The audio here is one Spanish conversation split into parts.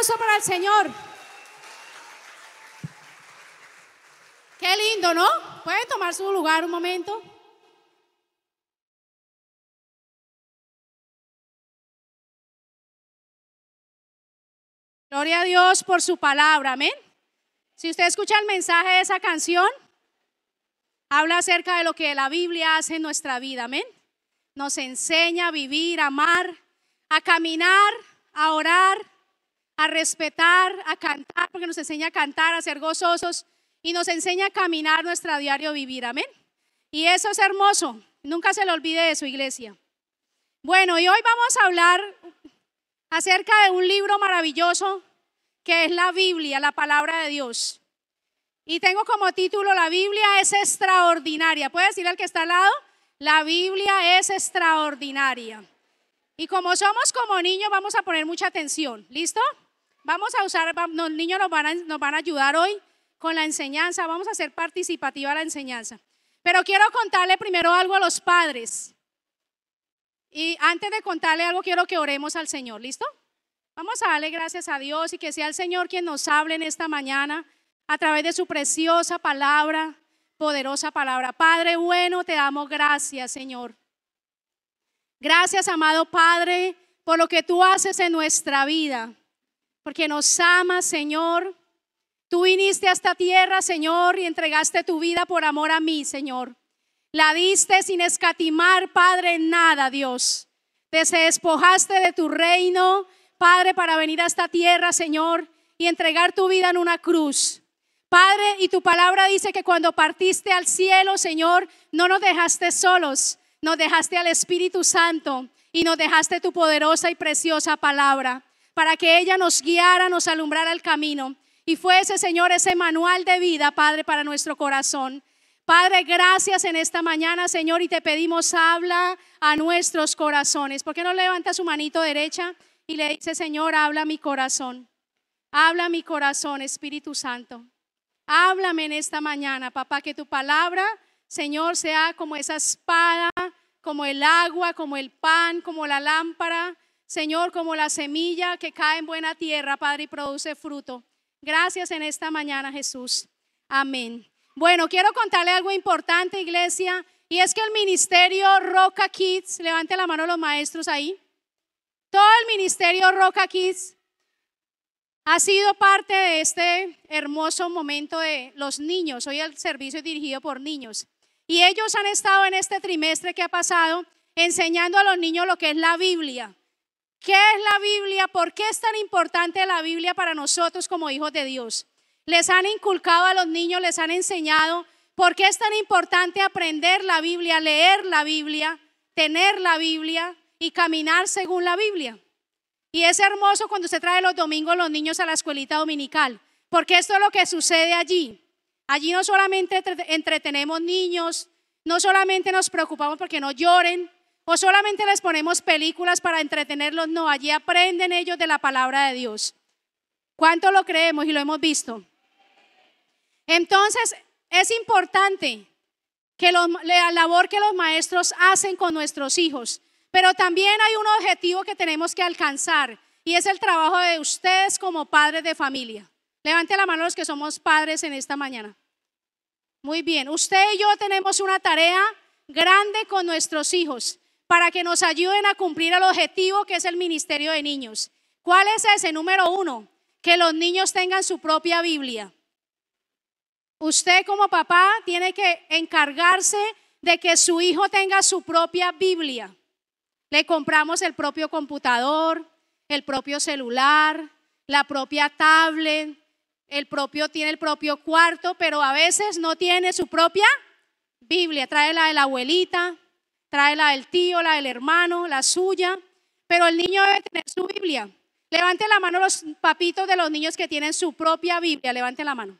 aplauso para el Señor. Qué lindo, ¿no? ¿Pueden tomar su lugar un momento? Gloria a Dios por su palabra, amén. Si usted escucha el mensaje de esa canción, habla acerca de lo que la Biblia hace en nuestra vida, amén. Nos enseña a vivir, a amar, a caminar, a orar, a respetar, a cantar, porque nos enseña a cantar, a ser gozosos y nos enseña a caminar nuestro diario vivir, amén. Y eso es hermoso, nunca se le olvide eso, iglesia. Bueno, y hoy vamos a hablar acerca de un libro maravilloso que es la Biblia, la palabra de Dios. Y tengo como título: la Biblia es extraordinaria. ¿Puede decirle al que está al lado? La Biblia es extraordinaria. Y como somos como niños, vamos a poner mucha atención. ¿Listo? Vamos a usar, los niños nos van a ayudar hoy con la enseñanza. Vamos a hacer participativa la enseñanza. Pero quiero contarle primero algo a los padres. Y antes de contarle algo, quiero que oremos al Señor. ¿Listo? Vamos a darle gracias a Dios y que sea el Señor quien nos hable en esta mañana a través de su preciosa palabra, poderosa palabra. Padre bueno, te damos gracias, Señor. Gracias, amado Padre, por lo que tú haces en nuestra vida, porque nos amas, Señor. Tú viniste a esta tierra, Señor, y entregaste tu vida por amor a mí, Señor. La diste sin escatimar, Padre, en nada, Dios. Te despojaste de tu reino, Padre, para venir a esta tierra, Señor, y entregar tu vida en una cruz. Padre, y tu palabra dice que cuando partiste al cielo, Señor, no nos dejaste solos, nos dejaste al Espíritu Santo y nos dejaste tu poderosa y preciosa palabra para que ella nos guiara, nos alumbrara el camino y fuese, Señor, ese manual de vida, Padre, para nuestro corazón. Padre, gracias en esta mañana, Señor, y te pedimos, habla a nuestros corazones. ¿Por qué no levanta su manito derecha y le dice: Señor, habla a mi corazón? Habla a mi corazón, Espíritu Santo. Háblame en esta mañana, papá, que tu palabra, Señor, sea como esa espada, como el agua, como el pan, como la lámpara, Señor, como la semilla que cae en buena tierra, Padre, y produce fruto. Gracias en esta mañana, Jesús. Amén. Bueno, quiero contarle algo importante, iglesia, y es que el ministerio Roca Kids, levante la mano los maestros ahí. Todo el ministerio Roca Kids ha sido parte de este hermoso momento de los niños. Hoy el servicio es dirigido por niños. Y ellos han estado en este trimestre que ha pasado enseñando a los niños lo que es la Biblia. ¿Qué es la Biblia? ¿Por qué es tan importante la Biblia para nosotros como hijos de Dios? Les han inculcado a los niños, les han enseñado por qué es tan importante aprender la Biblia, leer la Biblia, tener la Biblia y caminar según la Biblia. Y es hermoso cuando usted trae los domingos los niños a la escuelita dominical, porque esto es lo que sucede allí. Allí no solamente entretenemos niños, no solamente nos preocupamos porque no lloren, o solamente les ponemos películas para entretenerlos, no, allí aprenden ellos de la palabra de Dios. ¿Cuánto lo creemos y lo hemos visto? Entonces, es importante que la labor que los maestros hacen con nuestros hijos. Pero también hay un objetivo que tenemos que alcanzar y es el trabajo de ustedes como padres de familia. Levante la mano los que somos padres en esta mañana. Muy bien, usted y yo tenemos una tarea grande con nuestros hijos para que nos ayuden a cumplir el objetivo que es el ministerio de niños. ¿Cuál es ese? Número 1, que los niños tengan su propia Biblia. Usted como papá tiene que encargarse de que su hijo tenga su propia Biblia. Le compramos el propio computador, el propio celular, la propia tablet, tiene el propio cuarto, pero a veces no tiene su propia Biblia. Trae la de la abuelita, trae la del tío, la del hermano, la suya, pero el niño debe tener su Biblia. Levante la mano los papitos de los niños que tienen su propia Biblia, levante la mano.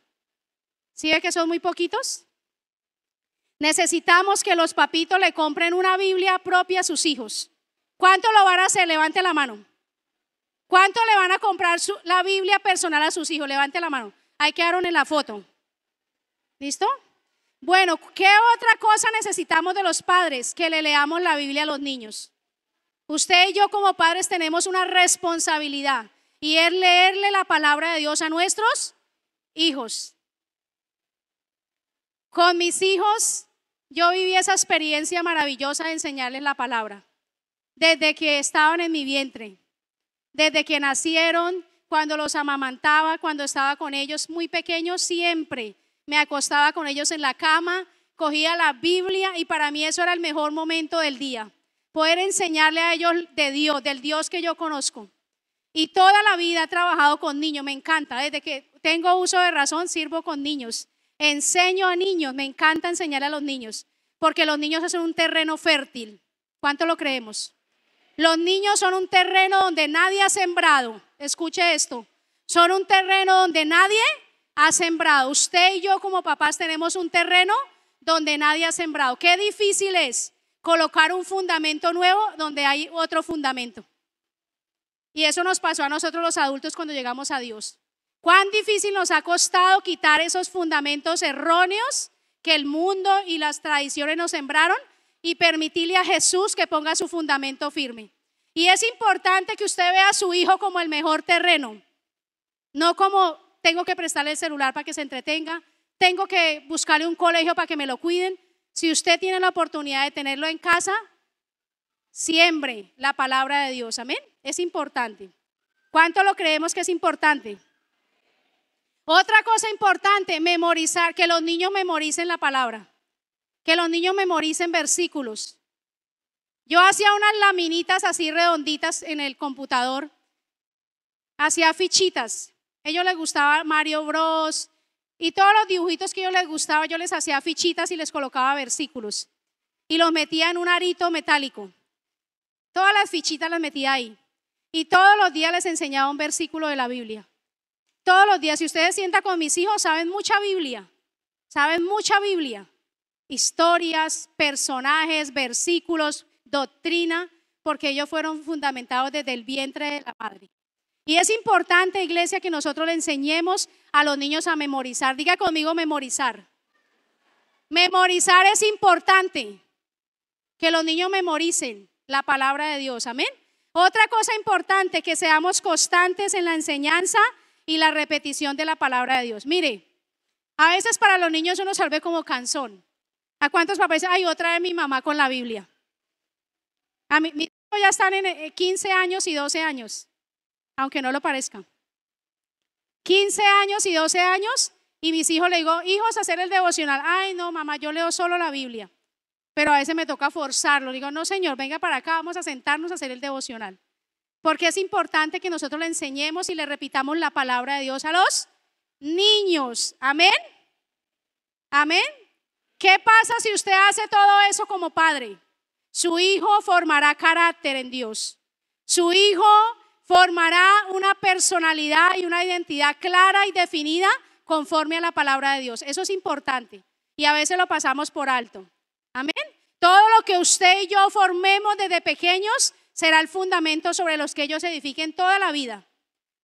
¿Sí ve que son muy poquitos? Necesitamos que los papitos le compren una Biblia propia a sus hijos. ¿Cuánto lo van a hacer? Levante la mano. ¿Cuánto le van a comprar la Biblia personal a sus hijos? Levante la mano. Ahí quedaron en la foto. ¿Listo? Bueno, ¿qué otra cosa necesitamos de los padres? Que le leamos la Biblia a los niños. Usted y yo como padres tenemos una responsabilidad y es leerle la palabra de Dios a nuestros hijos. Con mis hijos yo viví esa experiencia maravillosa de enseñarles la palabra. Desde que estaban en mi vientre, desde que nacieron, cuando los amamantaba, cuando estaba con ellos muy pequeños, siempre me acostaba con ellos en la cama, cogía la Biblia y para mí eso era el mejor momento del día. Poder enseñarle a ellos de Dios, del Dios que yo conozco. Y toda la vida he trabajado con niños, me encanta. Desde que tengo uso de razón, sirvo con niños. Enseño a niños, me encanta enseñar a los niños, porque los niños son un terreno fértil. ¿Cuánto lo creemos? Los niños son un terreno donde nadie ha sembrado. Escuche esto. Son un terreno donde nadie ha sembrado. Usted y yo como papás tenemos un terreno donde nadie ha sembrado. Qué difícil es colocar un fundamento nuevo donde hay otro fundamento. Y eso nos pasó a nosotros los adultos cuando llegamos a Dios. Cuán difícil nos ha costado quitar esos fundamentos erróneos que el mundo y las tradiciones nos sembraron y permitirle a Jesús que ponga su fundamento firme. Y es importante que usted vea a su hijo como el mejor terreno, no como tengo que prestarle el celular para que se entretenga, tengo que buscarle un colegio para que me lo cuiden. Si usted tiene la oportunidad de tenerlo en casa, siembre la palabra de Dios, amén. Es importante. ¿Cuánto lo creemos que es importante? Otra cosa importante, memorizar, que los niños memoricen la palabra, que los niños memoricen versículos. Yo hacía unas laminitas así redonditas en el computador, hacía fichitas. A ellos les gustaba Mario Bros y todos los dibujitos que a ellos les gustaba, yo les hacía fichitas y les colocaba versículos y los metía en un arito metálico. Todas las fichitas las metía ahí y todos los días les enseñaba un versículo de la Biblia. Todos los días, si ustedes sientan con mis hijos, saben mucha Biblia, historias, personajes, versículos, doctrina, porque ellos fueron fundamentados desde el vientre de la madre. Y es importante, iglesia, que nosotros le enseñemos a los niños a memorizar. Diga conmigo memorizar. Memorizar es importante, que los niños memoricen la palabra de Dios, amén. Otra cosa importante, que seamos constantes en la enseñanza y la repetición de la palabra de Dios. Mire, a veces para los niños uno se vuelve como cansón. ¿A cuántos papás dicen, ay, otra vez mi mamá con la Biblia? A mí, mis hijos ya están en 15 años y 12 años, aunque no lo parezca. 15 años y 12 años y mis hijos le digo, hijos, hacer el devocional. Ay, no, mamá, yo leo solo la Biblia. Pero a veces me toca forzarlo. Digo, no, señor, venga para acá, vamos a sentarnos a hacer el devocional. Porque es importante que nosotros le enseñemos y le repitamos la palabra de Dios a los niños. Amén. Amén. ¿Qué pasa si usted hace todo eso como padre? Su hijo formará carácter en Dios. Su hijo formará una personalidad y una identidad clara y definida conforme a la palabra de Dios. Eso es importante y a veces lo pasamos por alto. Amén. Todo lo que usted y yo formemos desde pequeños será el fundamento sobre los que ellos edifiquen toda la vida.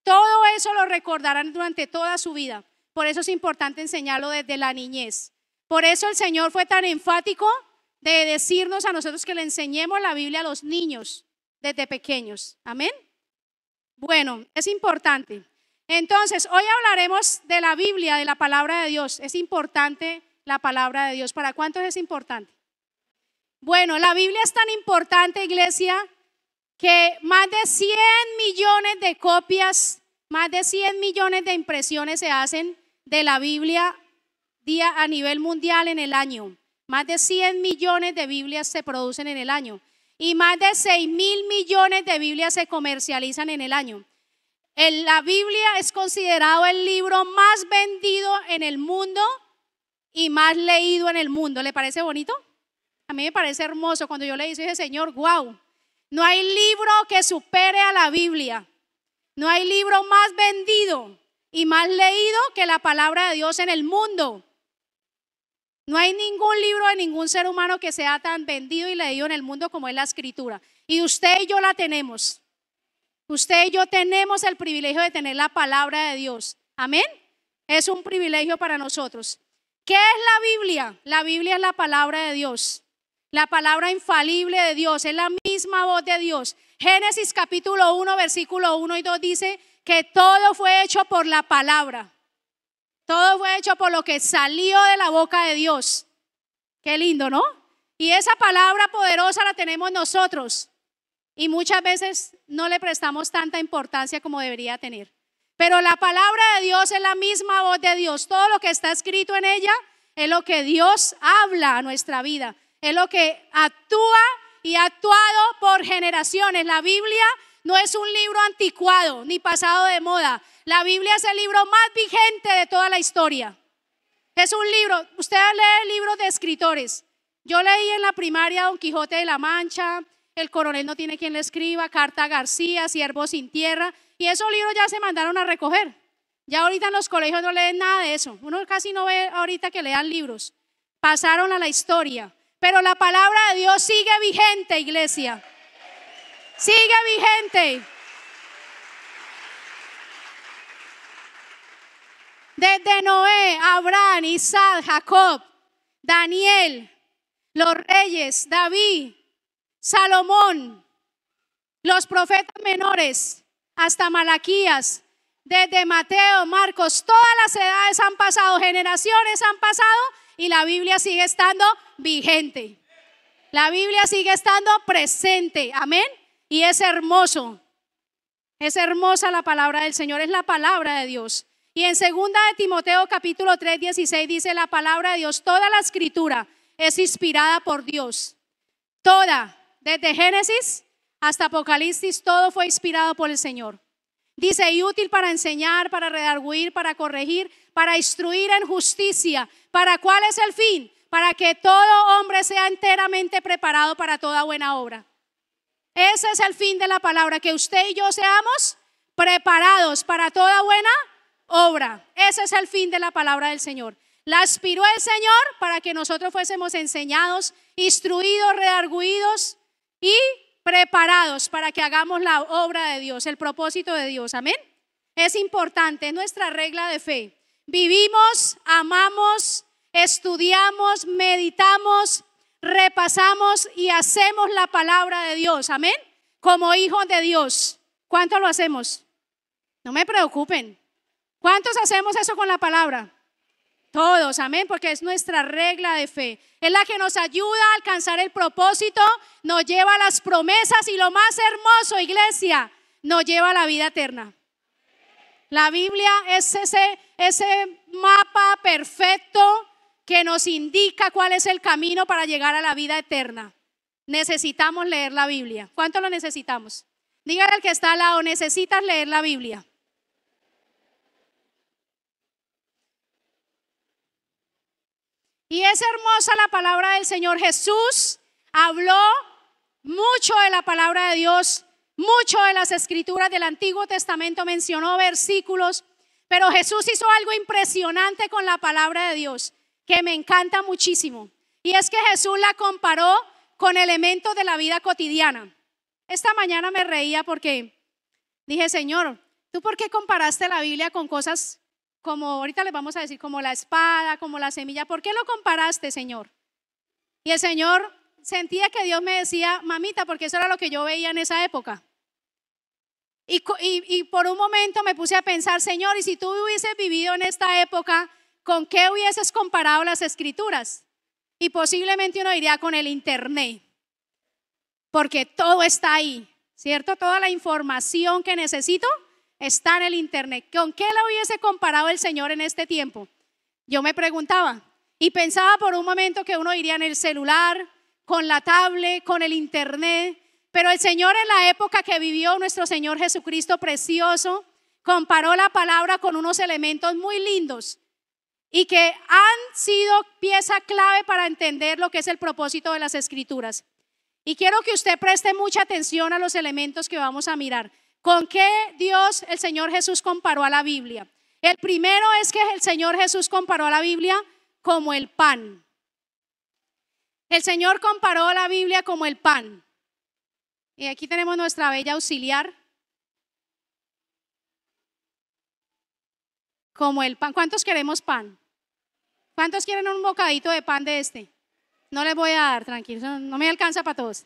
Todo eso lo recordarán durante toda su vida. Por eso es importante enseñarlo desde la niñez. Por eso el Señor fue tan enfático de decirnos a nosotros que le enseñemos la Biblia a los niños desde pequeños. Amén. Bueno, es importante. Entonces, hoy hablaremos de la Biblia, de la palabra de Dios. Es importante la palabra de Dios. ¿Para cuántos es importante? Bueno, la Biblia es tan importante, iglesia, que más de 100 millones de copias, más de 100 millones de impresiones se hacen de la Biblia a nivel mundial en el año. Más de 100 millones de Biblias se producen en el año y más de 6.000 millones de Biblias se comercializan en el año. La Biblia es considerado el libro más vendido en el mundo y más leído en el mundo. ¿Le parece bonito? A mí me parece hermoso. Cuando yo leí eso dije, Señor, wow, no hay libro que supere a la Biblia. No hay libro más vendido y más leído que la palabra de Dios en el mundo. No hay ningún libro de ningún ser humano que sea tan vendido y leído en el mundo como es la Escritura. Y usted y yo la tenemos. Usted y yo tenemos el privilegio de tener la palabra de Dios. Amén. Es un privilegio para nosotros. ¿Qué es la Biblia? La Biblia es la palabra de Dios. La palabra infalible de Dios. Es la misma voz de Dios. Génesis capítulo 1, versículo 1 y 2 dice que todo fue hecho por la palabra. Todo fue hecho por lo que salió de la boca de Dios. Qué lindo, ¿no? Y esa palabra poderosa la tenemos nosotros. Y muchas veces no le prestamos tanta importancia como debería tener. Pero la palabra de Dios es la misma voz de Dios. Todo lo que está escrito en ella es lo que Dios habla a nuestra vida. Es lo que actúa y ha actuado por generaciones. La Biblia no es un libro anticuado ni pasado de moda. La Biblia es el libro más vigente de toda la historia. Es un libro, usted lee libros de escritores. Yo leí en la primaria Don Quijote de la Mancha, El coronel no tiene quien le escriba, Carta a García, Siervo sin tierra. Y esos libros ya se mandaron a recoger. Ya ahorita en los colegios no leen nada de eso. Uno casi no ve ahorita que lean libros. Pasaron a la historia. Pero la palabra de Dios sigue vigente, iglesia. Sigue vigente. Desde Noé, Abraham, Isaac, Jacob, Daniel, los reyes, David, Salomón, los profetas menores, hasta Malaquías, desde Mateo, Marcos, todas las edades han pasado, generaciones han pasado y la Biblia sigue estando vigente. La Biblia sigue estando presente, amén. Y es hermoso, es hermosa la palabra del Señor, es la palabra de Dios. Y en 2 de Timoteo capítulo 3, 16 dice la palabra de Dios, toda la escritura es inspirada por Dios. Toda, desde Génesis hasta Apocalipsis, todo fue inspirado por el Señor. Dice, y útil para enseñar, para redarguir, para corregir, para instruir en justicia. ¿Para cuál es el fin? Para que todo hombre sea enteramente preparado para toda buena obra. Ese es el fin de la palabra, que usted y yo seamos preparados para toda buena obra. Ese es el fin de la palabra del Señor. La inspiró el Señor para que nosotros fuésemos enseñados, instruidos, redarguidos y preparados para que hagamos la obra de Dios, el propósito de Dios, amén. Es importante, es nuestra regla de fe. Vivimos, amamos, estudiamos, meditamos, repasamos y hacemos la palabra de Dios, amén, como hijos de Dios. ¿Cuánto lo hacemos? No me preocupen. ¿Cuántos hacemos eso con la palabra? Todos, amén, porque es nuestra regla de fe. Es la que nos ayuda a alcanzar el propósito, nos lleva a las promesas y lo más hermoso, iglesia, nos lleva a la vida eterna. La Biblia es ese mapa perfecto que nos indica cuál es el camino para llegar a la vida eterna. Necesitamos leer la Biblia. ¿Cuánto lo necesitamos? Dígale al que está al lado, necesitas leer la Biblia. Y es hermosa la palabra del Señor. Jesús habló mucho de la palabra de Dios, mucho de las escrituras del Antiguo Testamento, mencionó versículos, pero Jesús hizo algo impresionante con la palabra de Dios, que me encanta muchísimo. Y es que Jesús la comparó con elementos de la vida cotidiana. Esta mañana me reía porque dije, Señor, ¿tú por qué comparaste la Biblia con cosas como ahorita les vamos a decir, como la espada, como la semilla? ¿Por qué lo comparaste, Señor? Y el Señor sentía que Dios me decía, mamita, porque eso era lo que yo veía en esa época. Y por un momento me puse a pensar, Señor, y si tú hubieses vivido en esta época, ¿con qué hubieses comparado las escrituras? Y posiblemente uno diría con el internet, porque todo está ahí, ¿cierto? Toda la información que necesito está en el internet. ¿Con qué la hubiese comparado el Señor en este tiempo? Yo me preguntaba y pensaba por un momento que uno iría en el celular, con la tablet, con el internet. Pero el Señor, en la época que vivió nuestro Señor Jesucristo precioso, comparó la palabra con unos elementos muy lindos y que han sido pieza clave para entender lo que es el propósito de las Escrituras. Y quiero que usted preste mucha atención a los elementos que vamos a mirar. ¿Con qué Dios, el Señor Jesús, comparó a la Biblia? El primero es que el Señor Jesús comparó a la Biblia como el pan. El Señor comparó a la Biblia como el pan. Y aquí tenemos nuestra bella auxiliar. Como el pan. ¿Cuántos queremos pan? ¿Cuántos quieren un bocadito de pan de este? No les voy a dar, tranquilos, no me alcanza para todos.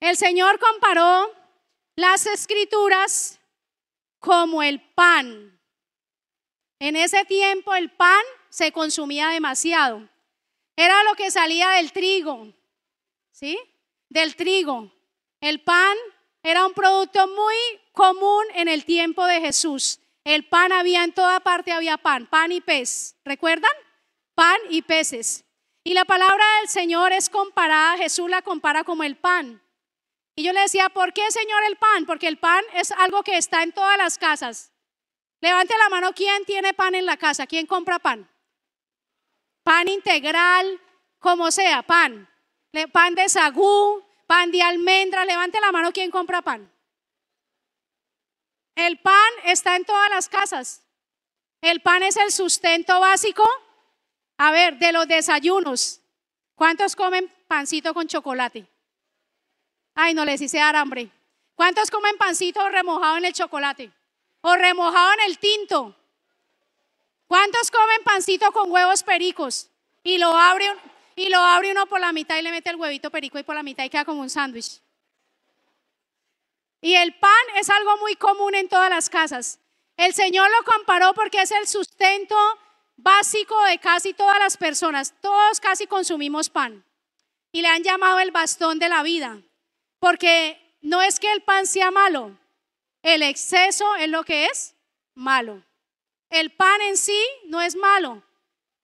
El Señor comparó las Escrituras como el pan. En ese tiempo el pan se consumía demasiado. Era lo que salía del trigo, ¿sí? Del trigo. El pan era un producto muy común en el tiempo de Jesús. El pan había en toda parte, había pan y pez. ¿Recuerdan? Pan y peces. Y la palabra del Señor es comparada, Jesús la compara como el pan. Y yo le decía, ¿por qué, Señor, el pan? Porque el pan es algo que está en todas las casas. Levante la mano, ¿quién tiene pan en la casa? ¿Quién compra pan? Pan integral, como sea, pan. Pan de sagú, pan de almendra. Levante la mano, ¿quién compra pan? El pan está en todas las casas. El pan es el sustento básico. A ver, de los desayunos, ¿cuántos comen pancito con chocolate? Ay, no les hice dar hambre. ¿Cuántos comen pancito remojado en el chocolate? O remojado en el tinto. ¿Cuántos comen pancito con huevos pericos? Y lo abre uno por la mitad y le mete el huevito perico y por la mitad y queda como un sándwich. Y el pan es algo muy común en todas las casas. El Señor lo comparó porque es el sustento básico de casi todas las personas. Todos casi consumimos pan. Y le han llamado el bastón de la vida. Porque no es que el pan sea malo. El exceso es lo que es malo. El pan en sí no es malo.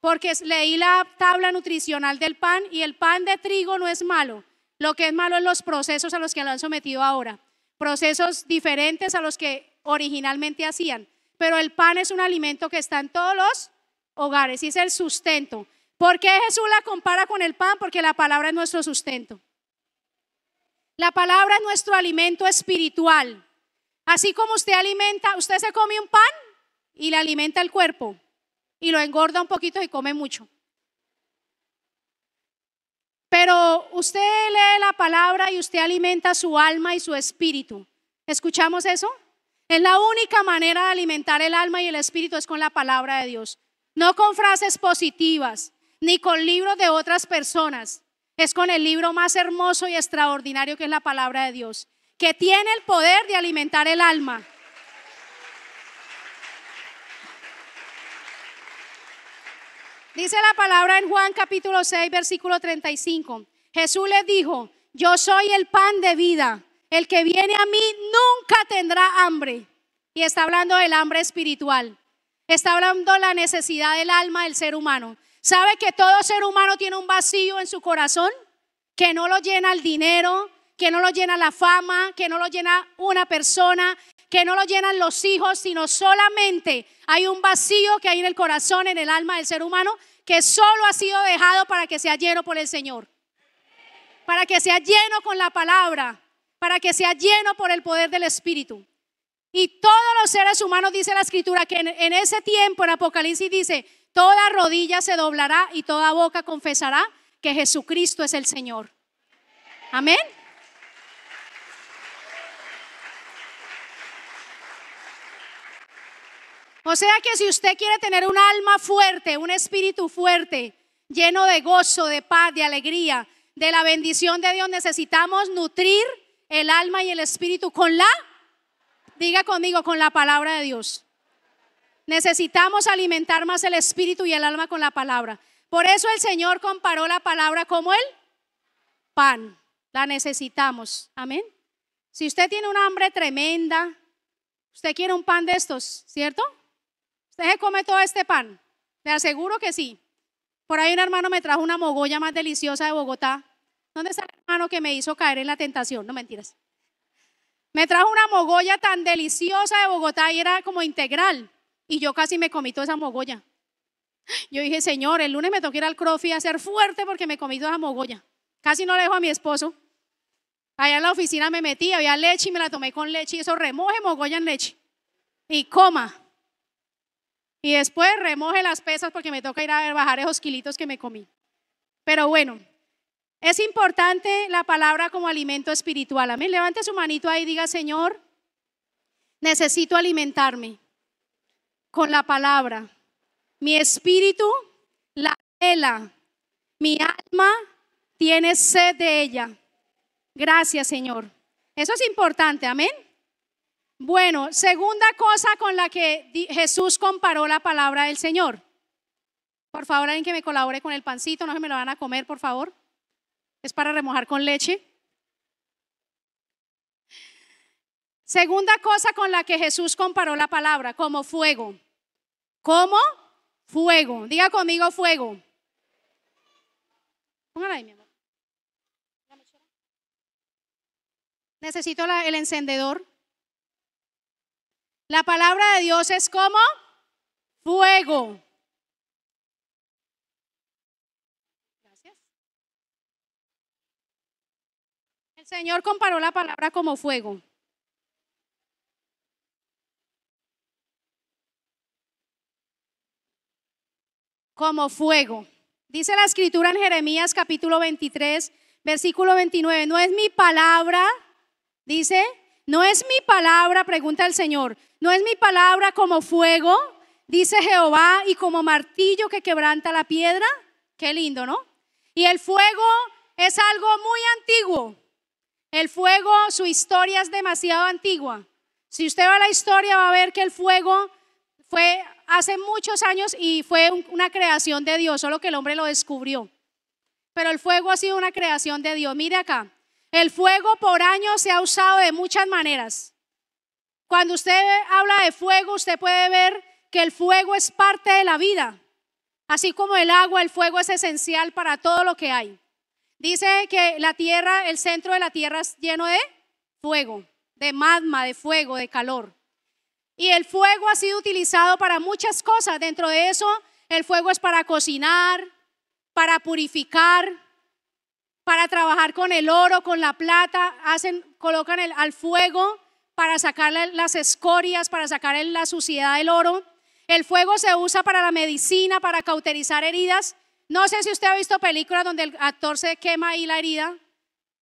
Porque leí la tabla nutricional del pan y el pan de trigo no es malo. Lo que es malo es los procesos a los que lo han sometido ahora. Procesos diferentes a los que originalmente hacían. Pero el pan es un alimento que está en todos los hogares y es el sustento. ¿Por qué Jesús la compara con el pan? Porque la palabra es nuestro sustento. La palabra es nuestro alimento espiritual. Así como usted se come un pan y le alimenta el cuerpo y lo engorda un poquito y come mucho. Pero usted lee la palabra y usted alimenta su alma y su espíritu. ¿Escuchamos eso? Es la única manera de alimentar el alma y el espíritu es con la palabra de Dios. No con frases positivas, ni con libros de otras personas. Es con el libro más hermoso y extraordinario que es la palabra de Dios, que tiene el poder de alimentar el alma. Dice la palabra en Juan capítulo 6, versículo 35. Jesús les dijo, yo soy el pan de vida. El que viene a mí nunca tendrá hambre. Y está hablando del hambre espiritual. Está hablando de la necesidad del alma del ser humano. ¿Sabe que todo ser humano tiene un vacío en su corazón? Que no lo llena el dinero, que no lo llena la fama, que no lo llena una persona, que no lo llenan los hijos, sino solamente hay un vacío que hay en el corazón, en el alma del ser humano, que solo ha sido dejado para que sea lleno por el Señor. Para que sea lleno con la palabra, para que sea lleno por el poder del Espíritu. Y todos los seres humanos, dice la Escritura, que en ese tiempo, en Apocalipsis dice, toda rodilla se doblará y toda boca confesará que Jesucristo es el Señor. Amén. O sea que si usted quiere tener un alma fuerte, un espíritu fuerte, lleno de gozo, de paz, de alegría, de la bendición de Dios, necesitamos nutrir el alma y el espíritu diga conmigo, con la palabra de Dios. Necesitamos alimentar más el espíritu y el alma con la palabra. Por eso el Señor comparó la palabra como el pan. La necesitamos. Amén. Si usted tiene una hambre tremenda, usted quiere un pan de estos, ¿cierto? ¿Usted se come todo este pan? Le aseguro que sí. Por ahí un hermano me trajo una mogolla más deliciosa de Bogotá. ¿Dónde está el hermano que me hizo caer en la tentación? No, mentiras. Me trajo una mogolla tan deliciosa de Bogotá y era como integral. Y yo casi me comí toda esa mogolla. Yo dije, Señor, el lunes me toca ir al CrossFit a ser fuerte porque me comí toda esa mogolla. Casi no le dejo a mi esposo. Allá en la oficina me metí, había leche y me la tomé con leche. Y eso, remoje mogolla en leche. Y coma. Y después remoje las pesas porque me toca ir a bajar esos kilitos que me comí. Pero bueno, es importante la palabra como alimento espiritual. Amén. Levante su manito ahí y diga, Señor, necesito alimentarme con la palabra. Mi espíritu la anhela, mi alma tiene sed de ella. Gracias, Señor. Eso es importante, amén. Bueno, segunda cosa con la que Jesús comparó la palabra del Señor. Por favor, alguien que me colabore con el pancito, no se me lo van a comer, por favor. Es para remojar con leche. Segunda cosa con la que Jesús comparó la palabra, como fuego. ¿Cómo? Fuego. Diga conmigo fuego. Póngala ahí, mi amor. Necesito el encendedor. La palabra de Dios es como fuego. Gracias. El Señor comparó la palabra como fuego. Como fuego. Dice la escritura en Jeremías capítulo 23, versículo 29. No es mi palabra, dice, no es mi palabra, pregunta el Señor, no es mi palabra como fuego, dice Jehová, y como martillo que quebranta la piedra. Qué lindo, ¿no? Y el fuego es algo muy antiguo. El fuego, su historia es demasiado antigua. Si usted va a la historia va a ver que el fuego fue hace muchos años y fue una creación de Dios, solo que el hombre lo descubrió. Pero el fuego ha sido una creación de Dios. Mire acá, el fuego por años se ha usado de muchas maneras. Cuando usted habla de fuego, usted puede ver que el fuego es parte de la vida. Así como el agua, el fuego es esencial para todo lo que hay. Dice que la tierra, el centro de la tierra es lleno de fuego, de magma, de fuego, de calor. Y el fuego ha sido utilizado para muchas cosas. Dentro de eso, el fuego es para cocinar, para purificar, para trabajar con el oro, con la plata. Colocan al fuego para sacar las escorias, para sacar la suciedad del oro. El fuego se usa para la medicina, para cauterizar heridas. No sé si usted ha visto películas donde el actor se quema ahí la herida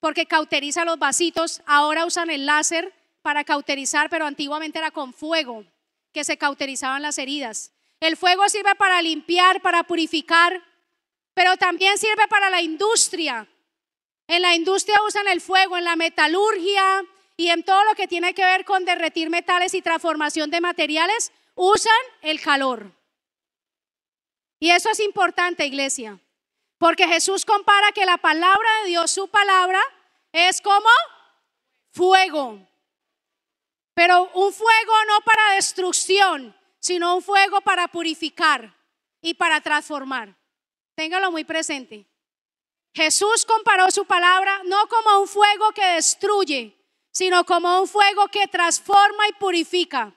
porque cauteriza los vasitos. Ahora usan el láser para cauterizar, pero antiguamente era con fuego que se cauterizaban las heridas. El fuego sirve para limpiar, para purificar, pero también sirve para la industria. En la industria usan el fuego, en la metalurgia y en todo lo que tiene que ver con derretir metales y transformación de materiales, usan el calor. Y eso es importante, iglesia, porque Jesús compara que la palabra de Dios, su palabra, es como fuego. Pero un fuego no para destrucción, sino un fuego para purificar y para transformar. Téngalo muy presente. Jesús comparó su palabra no como un fuego que destruye, sino como un fuego que transforma y purifica.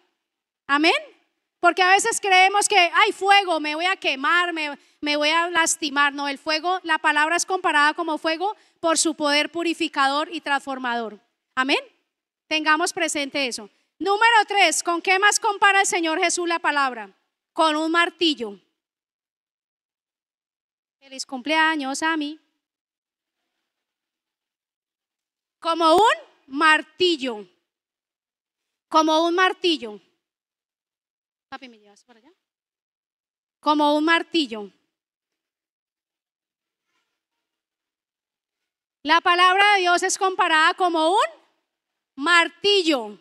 Amén. Porque a veces creemos que hay fuego, me voy a quemar, me voy a lastimar. No, el fuego, la palabra es comparada como fuego por su poder purificador y transformador. Amén. Tengamos presente eso. Número 3, ¿con qué más compara el Señor Jesús la palabra? Con un martillo. Feliz cumpleaños a mí. Como un martillo. Como un martillo. Papi, ¿me llevas para allá? Como un martillo. La palabra de Dios es comparada como un martillo.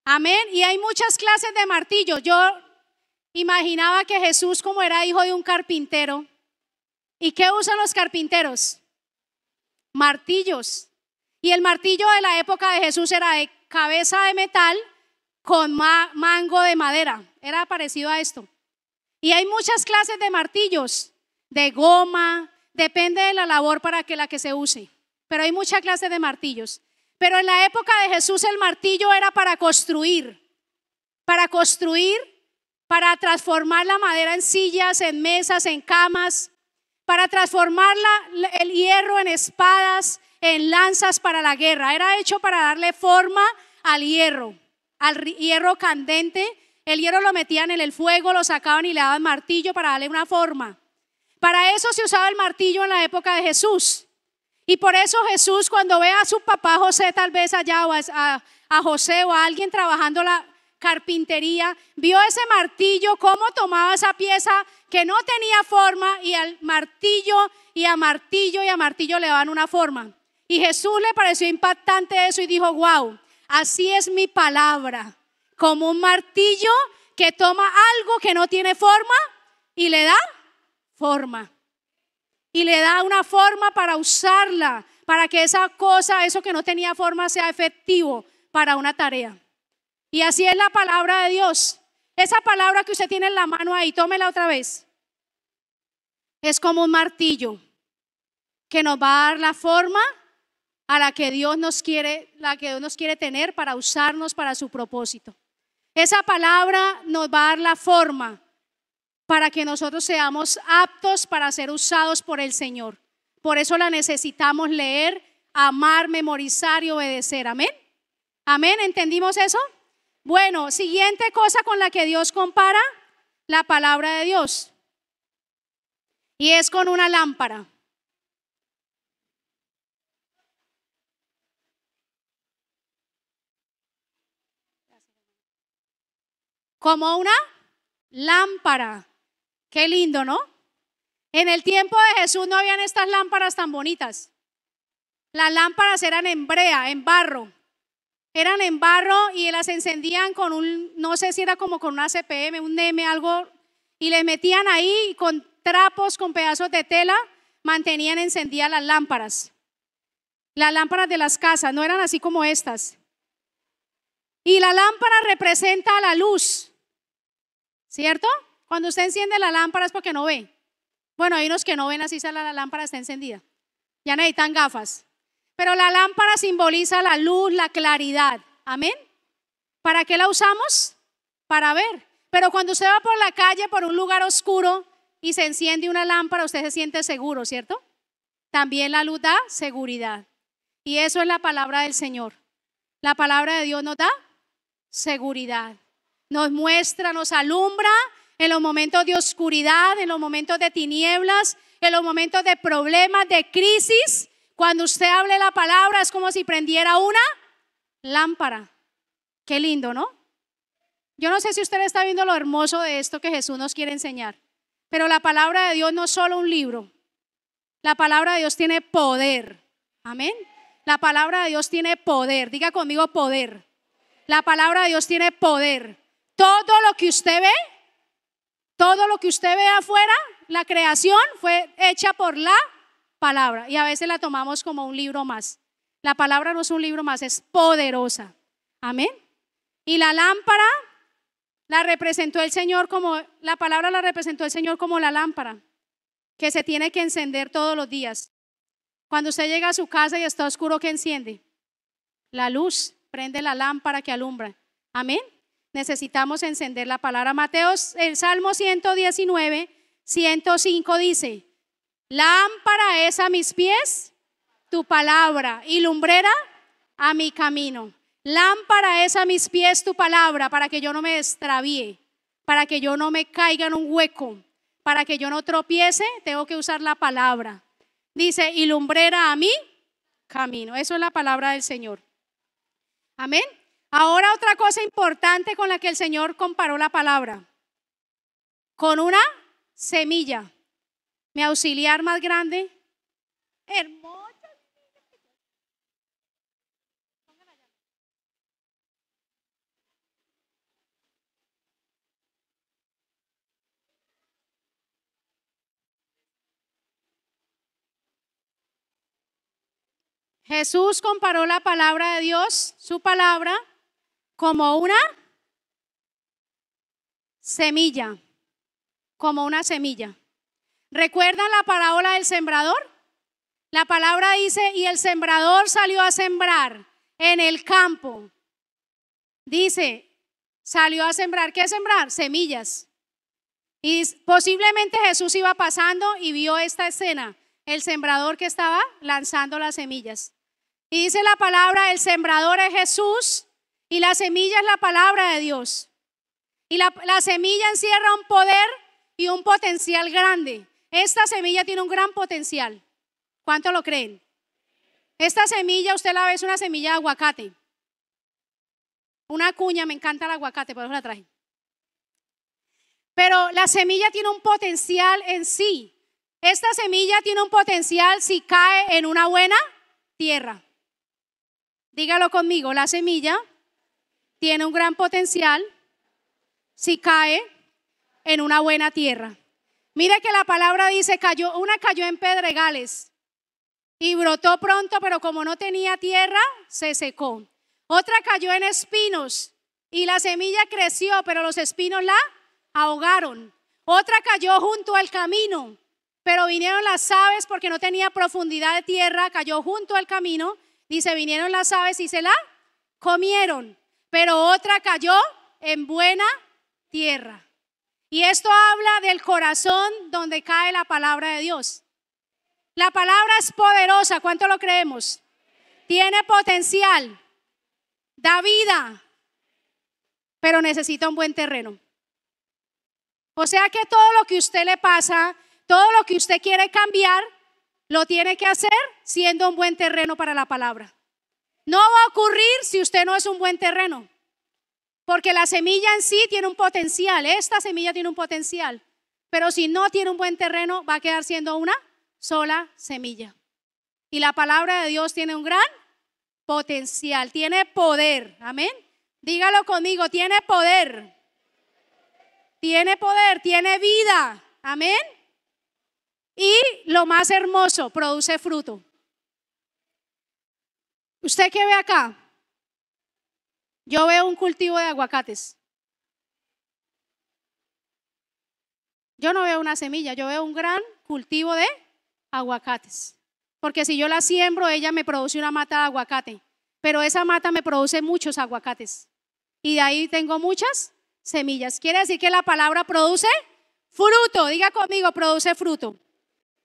Amén. Y hay muchas clases de martillos. Yo imaginaba que Jesús, como era hijo de un carpintero, ¿y qué usan los carpinteros? Martillos. Y el martillo de la época de Jesús era de cabeza de metal con mango de madera. Era parecido a esto. Y hay muchas clases de martillos, de goma, depende de la labor para que la que se use. Pero hay muchas clases de martillos. Pero en la época de Jesús el martillo era para construir, para transformar la madera en sillas, en mesas, en camas, para transformar el hierro en espadas, en lanzas para la guerra. Era hecho para darle forma al hierro candente. El hierro lo metían en el fuego, lo sacaban y le daban martillo para darle una forma. Para eso se usaba el martillo en la época de Jesús. Y por eso Jesús, cuando ve a su papá José tal vez allá, o a José o a alguien trabajando la carpintería, vio ese martillo, cómo tomaba esa pieza que no tenía forma y al martillo y a martillo y a martillo le daban una forma. Y Jesús le pareció impactante eso y dijo: wow, Así es mi palabra, como un martillo que toma algo que no tiene forma y le da forma. Y le da una forma para usarla, para que esa cosa, eso que no tenía forma, sea efectivo para una tarea. Y así es la palabra de Dios. Esa palabra que usted tiene en la mano ahí, tómela otra vez. Es como un martillo que nos va a dar la forma a la que Dios nos quiere tener para usarnos para su propósito. Esa palabra nos va a dar la forma para que nosotros seamos aptos para ser usados por el Señor. Por eso la necesitamos leer, amar, memorizar y obedecer. Amén. Amén. ¿Entendimos eso? Bueno, siguiente cosa con la que Dios compara la palabra de Dios. Y es con una lámpara. Como una lámpara. Qué lindo, ¿no? En el tiempo de Jesús no habían estas lámparas tan bonitas. Las lámparas eran en brea, en barro. Eran en barro y las encendían con no sé si era como con una CPM, un NEME, algo, y les metían ahí y con trapos, con pedazos de tela, mantenían encendidas las lámparas. Las lámparas de las casas no eran así como estas. Y la lámpara representa la luz, ¿cierto? Cuando usted enciende la lámpara es porque no ve. Bueno, hay unos que no ven, así sale la lámpara, está encendida. Ya necesitan gafas. Pero la lámpara simboliza la luz, la claridad. Amén. ¿Para qué la usamos? Para ver. Pero cuando usted va por la calle, por un lugar oscuro y se enciende una lámpara, usted se siente seguro, ¿cierto? También la luz da seguridad. Y eso es la palabra del Señor. La palabra de Dios nos da seguridad. Nos muestra, nos alumbra en los momentos de oscuridad, en los momentos de tinieblas, en los momentos de problemas, de crisis. Cuando usted hable la palabra es como si prendiera una lámpara. Qué lindo, ¿no? Yo no sé si usted está viendo lo hermoso de esto que Jesús nos quiere enseñar, pero la palabra de Dios no es solo un libro. La palabra de Dios tiene poder. Amén. La palabra de Dios tiene poder. Diga conmigo poder. La palabra de Dios tiene poder. Todo lo que usted ve afuera, la creación fue hecha por la palabra y a veces la tomamos como un libro más. La palabra no es un libro más, es poderosa. Amén. Y la lámpara la representó el Señor como, la palabra la representó el Señor como la lámpara que se tiene que encender todos los días. Cuando usted llega a su casa y está oscuro, ¿qué enciende? La luz, prende la lámpara que alumbra. Amén. Necesitamos encender la palabra. Mateos, el Salmo 119, 105 dice: lámpara es a mis pies tu palabra y lumbrera a mi camino. Lámpara es a mis pies tu palabra para que yo no me extravíe, para que yo no me caiga en un hueco, para que yo no tropiece, tengo que usar la palabra. Dice, y lumbrera a mi camino. Eso es la palabra del Señor. Amén. Ahora otra cosa importante con la que el Señor comparó la palabra. Con una semilla. Mi auxiliar más grande. Hermosa. Jesús comparó la palabra de Dios, su palabra, como una semilla. Como una semilla. ¿Recuerdan la parábola del sembrador? La palabra dice, y el sembrador salió a sembrar en el campo. Dice, salió a sembrar, ¿qué sembrar? Semillas. Y posiblemente Jesús iba pasando y vio esta escena, el sembrador que estaba lanzando las semillas. Y dice la palabra, el sembrador es Jesús y la semilla es la palabra de Dios. Y la semilla encierra un poder y un potencial grande. Esta semilla tiene un gran potencial. ¿Cuánto lo creen? Esta semilla, usted la ve, es una semilla de aguacate. Una cuña, me encanta el aguacate, por eso la traje. Pero la semilla tiene un potencial en sí. Esta semilla tiene un potencial si cae en una buena tierra. Dígalo conmigo, la semilla tiene un gran potencial si cae en una buena tierra. Mire que la palabra dice, una cayó en pedregales y brotó pronto, pero como no tenía tierra, se secó. Otra cayó en espinos y la semilla creció, pero los espinos la ahogaron. Otra cayó junto al camino, pero vinieron las aves porque no tenía profundidad de tierra, cayó junto al camino. Dice, vinieron las aves y se la comieron. Pero otra cayó en buena tierra. Y esto habla del corazón donde cae la palabra de Dios. La palabra es poderosa, ¿cuánto lo creemos? Tiene potencial, da vida, pero necesita un buen terreno. O sea que todo lo que a usted le pasa, todo lo que usted quiere cambiar, lo tiene que hacer siendo un buen terreno para la palabra. No va a ocurrir si usted no es un buen terreno. Porque la semilla en sí tiene un potencial, esta semilla tiene un potencial, pero si no tiene un buen terreno va a quedar siendo una sola semilla. Y la palabra de Dios tiene un gran potencial, tiene poder, amén. Dígalo conmigo, tiene poder, tiene vida, amén. Y lo más hermoso, produce fruto. ¿Usted qué ve acá? Yo veo un cultivo de aguacates. Yo no veo una semilla, yo veo un gran cultivo de aguacates. Porque si yo la siembro, ella me produce una mata de aguacate. Pero esa mata me produce muchos aguacates. Y de ahí tengo muchas semillas. Quiere decir que la palabra produce fruto. Diga conmigo, produce fruto.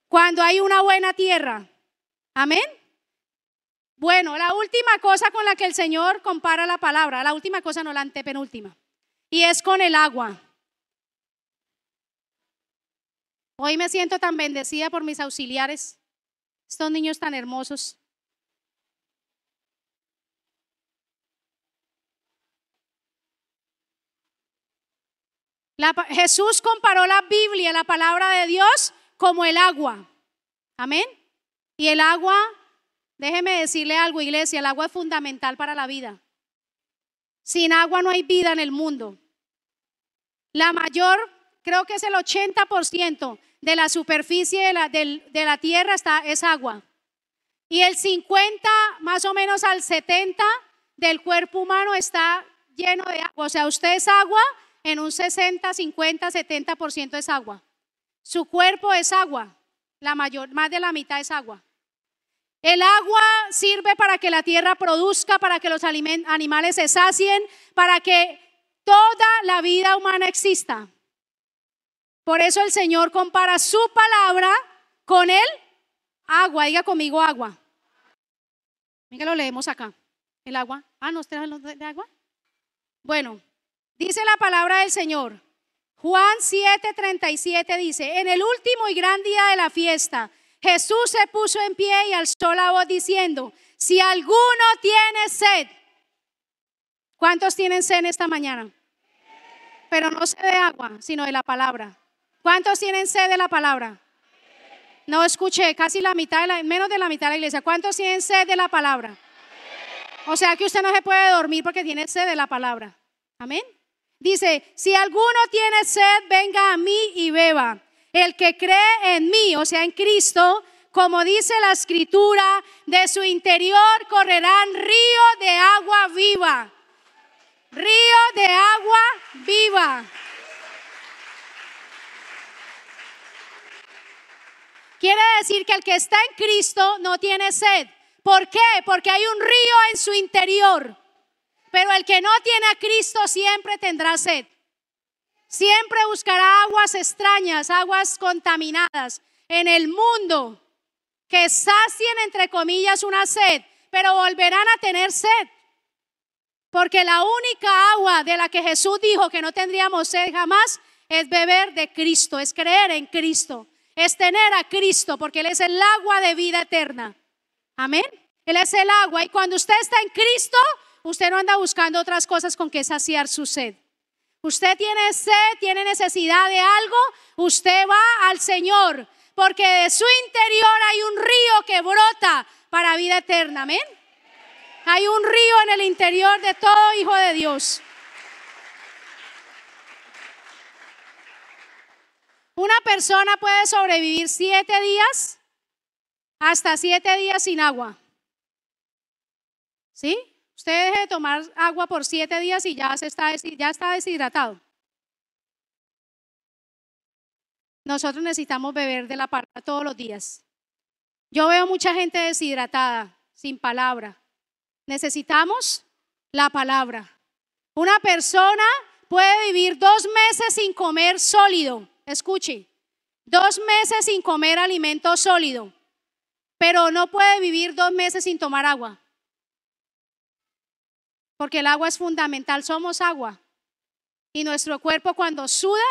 Cuando hay una buena tierra. Amén. Bueno, la última cosa con la que el Señor compara la palabra, la última cosa, no, la antepenúltima, y es con el agua. Hoy me siento tan bendecida por mis auxiliares, estos niños tan hermosos. Jesús comparó la Biblia, la palabra de Dios, como el agua. Amén. Y el agua, déjeme decirle algo, iglesia, el agua es fundamental para la vida. Sin agua no hay vida en el mundo. La mayor, creo que es el 80% de la superficie de la tierra es agua. Y el 50, más o menos al 70 del cuerpo humano está lleno de agua. O sea, usted es agua en un 60, 50, 70% es agua. Su cuerpo es agua, más de la mitad es agua. El agua sirve para que la tierra produzca, para que los animales se sacien, para que toda la vida humana exista. Por eso el Señor compara su palabra con el agua. Diga conmigo agua. Mira, lo leemos acá. El agua. ¿No ustedes hablan de agua? Bueno, dice la palabra del Señor. Juan 7:37 dice: en el último y gran día de la fiesta, Jesús se puso en pie y alzó la voz diciendo: si alguno tiene sed. ¿Cuántos tienen sed en esta mañana? Pero no sed de agua, sino de la palabra. ¿Cuántos tienen sed de la palabra? No escuché, casi la mitad, menos de la mitad de la iglesia. ¿Cuántos tienen sed de la palabra? O sea que usted no se puede dormir porque tiene sed de la palabra. Amén. Dice: si alguno tiene sed, venga a mí y beba. El que cree en mí, o sea en Cristo, como dice la escritura, de su interior correrán ríos de agua viva. Río de agua viva. Quiere decir que el que está en Cristo no tiene sed. ¿Por qué? Porque hay un río en su interior. Pero el que no tiene a Cristo siempre tendrá sed. Siempre buscará aguas extrañas, aguas contaminadas en el mundo que sacien, entre comillas, una sed, pero volverán a tener sed. Porque la única agua de la que Jesús dijo que no tendríamos sed jamás es beber de Cristo, es creer en Cristo, es tener a Cristo, porque Él es el agua de vida eterna. Amén. Él es el agua, y cuando usted está en Cristo, usted no anda buscando otras cosas con que saciar su sed. Usted tiene sed, tiene necesidad de algo, usted va al Señor, porque de su interior hay un río que brota para vida eterna. Amén. Hay un río en el interior de todo hijo de Dios. Una persona puede sobrevivir 7 días, hasta 7 días sin agua. ¿Sí? Usted deje de tomar agua por 7 días y ya está deshidratado. Nosotros necesitamos beber de la palabra todos los días. Yo veo mucha gente deshidratada, sin palabra. Necesitamos la palabra. Una persona puede vivir 2 meses sin comer sólido. Escuche, 2 meses sin comer alimento sólido, pero no puede vivir 2 meses sin tomar agua. Porque el agua es fundamental, somos agua. Y nuestro cuerpo cuando suda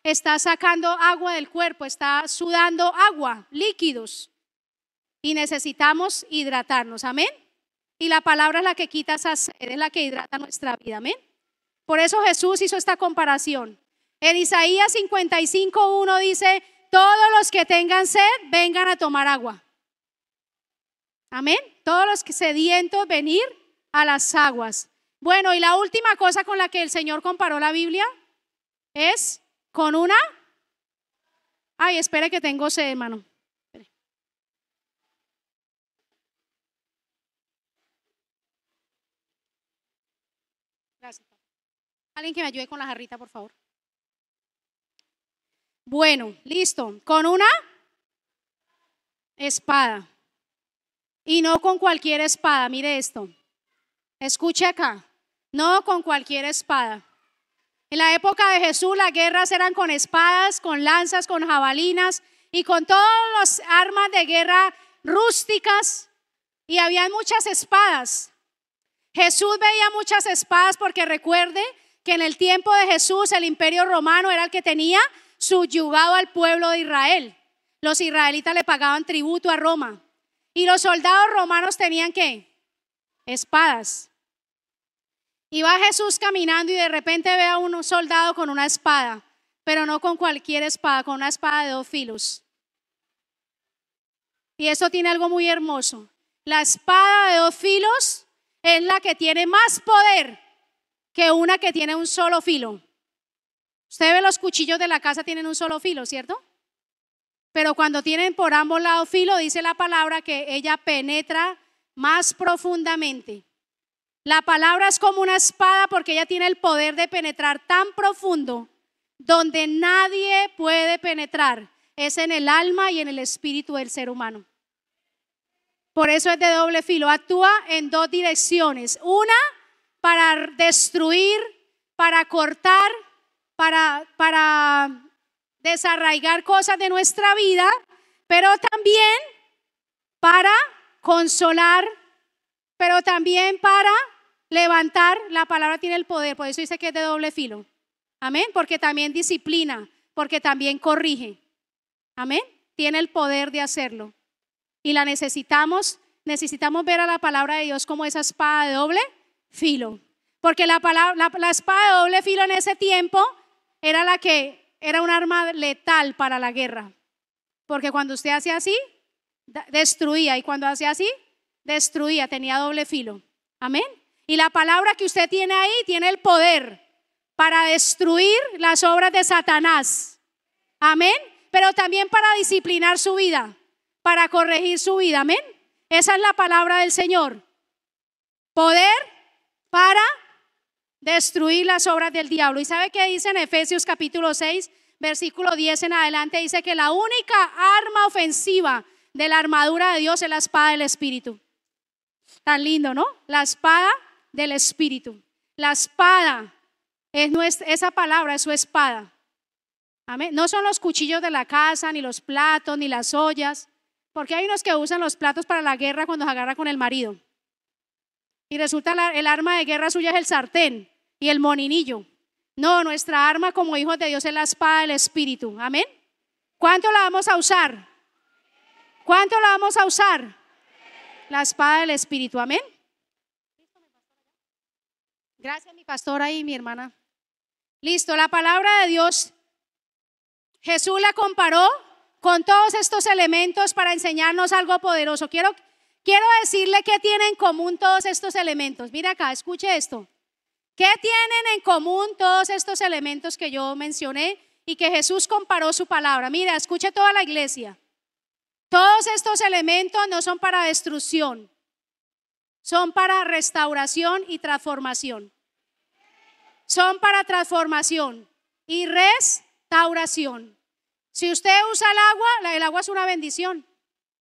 está sacando agua del cuerpo, está sudando agua, líquidos. Y necesitamos hidratarnos, amén. Y la palabra es la que quita esa sed, es la que hidrata nuestra vida, amén. Por eso Jesús hizo esta comparación. En Isaías 55:1 dice: todos los que tengan sed, vengan a tomar agua. Amén. Todos los que sedientos, venir a las aguas. Bueno, y la última cosa con la que el Señor comparó la Biblia es con una. Ay, espere que tengo sed, hermano. Espere. Gracias. Alguien que me ayude con la jarrita, por favor. Bueno, listo. Con una espada. Y no con cualquier espada. Mire esto. Escuche acá. No con cualquier espada. En la época de Jesús las guerras eran con espadas, con lanzas, con jabalinas y con todas las armas de guerra rústicas. Y había muchas espadas. Jesús veía muchas espadas porque recuerde que en el tiempo de Jesús el imperio romano era el que tenía subyugado al pueblo de Israel. Los israelitas le pagaban tributo a Roma. Y los soldados romanos tenían ¿qué? Espadas. Y va Jesús caminando y de repente ve a un soldado con una espada, pero no con cualquier espada, con una espada de 2 filos. Y eso tiene algo muy hermoso. La espada de 2 filos es la que tiene más poder que una que tiene un solo filo. Usted ve los cuchillos de la casa tienen un solo filo, ¿cierto? Pero cuando tienen por ambos lados filo, dice la palabra que ella penetra más profundamente. La palabra es como una espada porque ella tiene el poder de penetrar tan profundo donde nadie puede penetrar. Es en el alma y en el espíritu del ser humano. Por eso es de doble filo. Actúa en 2 direcciones. Una para destruir, para cortar, para desarraigar cosas de nuestra vida, pero también para consolar, pero también para levantar. La palabra tiene el poder, por eso dice que es de doble filo. Amén, porque también disciplina, porque también corrige. Amén, tiene el poder de hacerlo. Y la necesitamos ver a la palabra de Dios como esa espada de doble filo. Porque la espada de doble filo en ese tiempo era un arma letal para la guerra. Porque cuando usted hacía así, destruía. Y cuando hacía así, destruía, tenía doble filo. Amén. Y la palabra que usted tiene ahí tiene el poder para destruir las obras de Satanás. Amén. Pero también para disciplinar su vida, para corregir su vida. Amén. Esa es la palabra del Señor. Poder para destruir las obras del diablo. ¿Y sabe qué dice en Efesios capítulo 6, versículo 10 en adelante? Dice que la única arma ofensiva de la armadura de Dios es la espada del Espíritu. Tan lindo, ¿no? La espada del Espíritu. La espada esa palabra es su espada. Amén. No son los cuchillos de la casa, ni los platos, ni las ollas, porque hay unos que usan los platos para la guerra cuando se agarra con el marido. Y resulta el arma de guerra suya es el sartén y el moninillo. No, nuestra arma como hijos de Dios es la espada del Espíritu. Amén. ¿Cuánto la vamos a usar? ¿Cuánto la vamos a usar? La espada del Espíritu. Amén. Gracias mi pastora y mi hermana. Listo, la palabra de Dios. Jesús la comparó con todos estos elementos para enseñarnos algo poderoso. Quiero quiero decirle qué tienen en común todos estos elementos. Mira acá, escuche esto. ¿Qué tienen en común todos estos elementos que yo mencioné y que Jesús comparó su palabra? Mira, escuche toda la iglesia. Todos estos elementos no son para destrucción, son para restauración y transformación. Son para transformación y restauración. Si usted usa el agua es una bendición.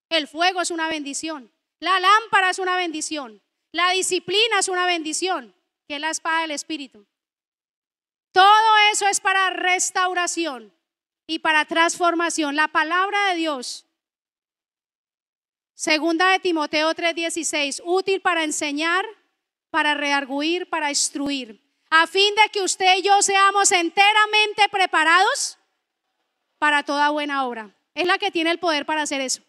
El fuego es una bendición. La lámpara es una bendición. La disciplina es una bendición, que es la espada del Espíritu. Todo eso es para restauración y para transformación. La palabra de Dios, segunda de Timoteo 3:16, útil para enseñar, para redarguir, para instruir, a fin de que usted y yo seamos enteramente preparados para toda buena obra. Es la que tiene el poder para hacer eso.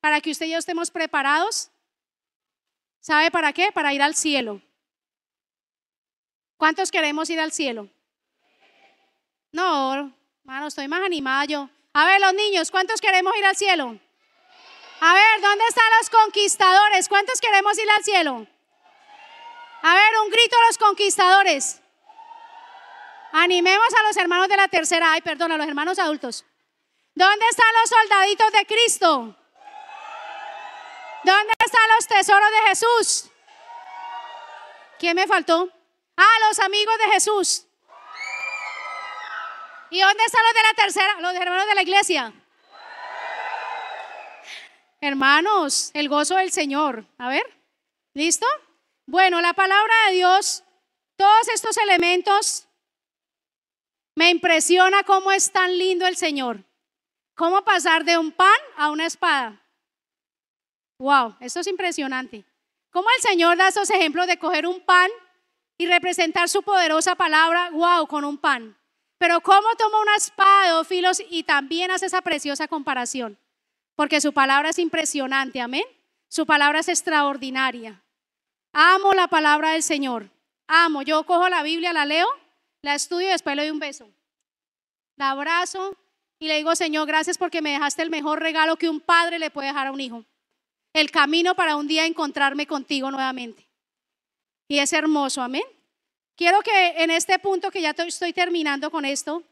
Para que usted y yo estemos preparados. ¿Sabe para qué? Para ir al cielo. ¿Cuántos queremos ir al cielo? No, hermano, estoy más animada yo. A ver, los niños, ¿cuántos queremos ir al cielo? A ver, ¿dónde están los conquistadores? ¿Cuántos queremos ir al cielo? A ver, un grito a los conquistadores. Animemos a los hermanos de la tercera, a los hermanos adultos. ¿Dónde están los soldaditos de Cristo? ¿Dónde están los tesoros de Jesús? ¿Quién me faltó? Los amigos de Jesús. ¿Y dónde están los de la tercera? Los hermanos de la iglesia. Hermanos, el gozo del Señor. A ver, ¿listo? Bueno, la palabra de Dios, todos estos elementos, me impresiona cómo es tan lindo el Señor. Cómo pasar de un pan a una espada. Wow, esto es impresionante. Cómo el Señor da estos ejemplos de coger un pan y representar su poderosa palabra, wow, con un pan. Pero cómo toma una espada de 2 filos y también hace esa preciosa comparación. Porque su palabra es impresionante, amén. Su palabra es extraordinaria. Amo la palabra del Señor. Amo, yo cojo la Biblia, la leo, la estudio y después le doy un beso. La abrazo y le digo, Señor, gracias porque me dejaste el mejor regalo que un padre le puede dejar a un hijo. El camino para un día encontrarme contigo nuevamente. Y es hermoso, amén. Quiero que en este punto que ya estoy terminando con esto,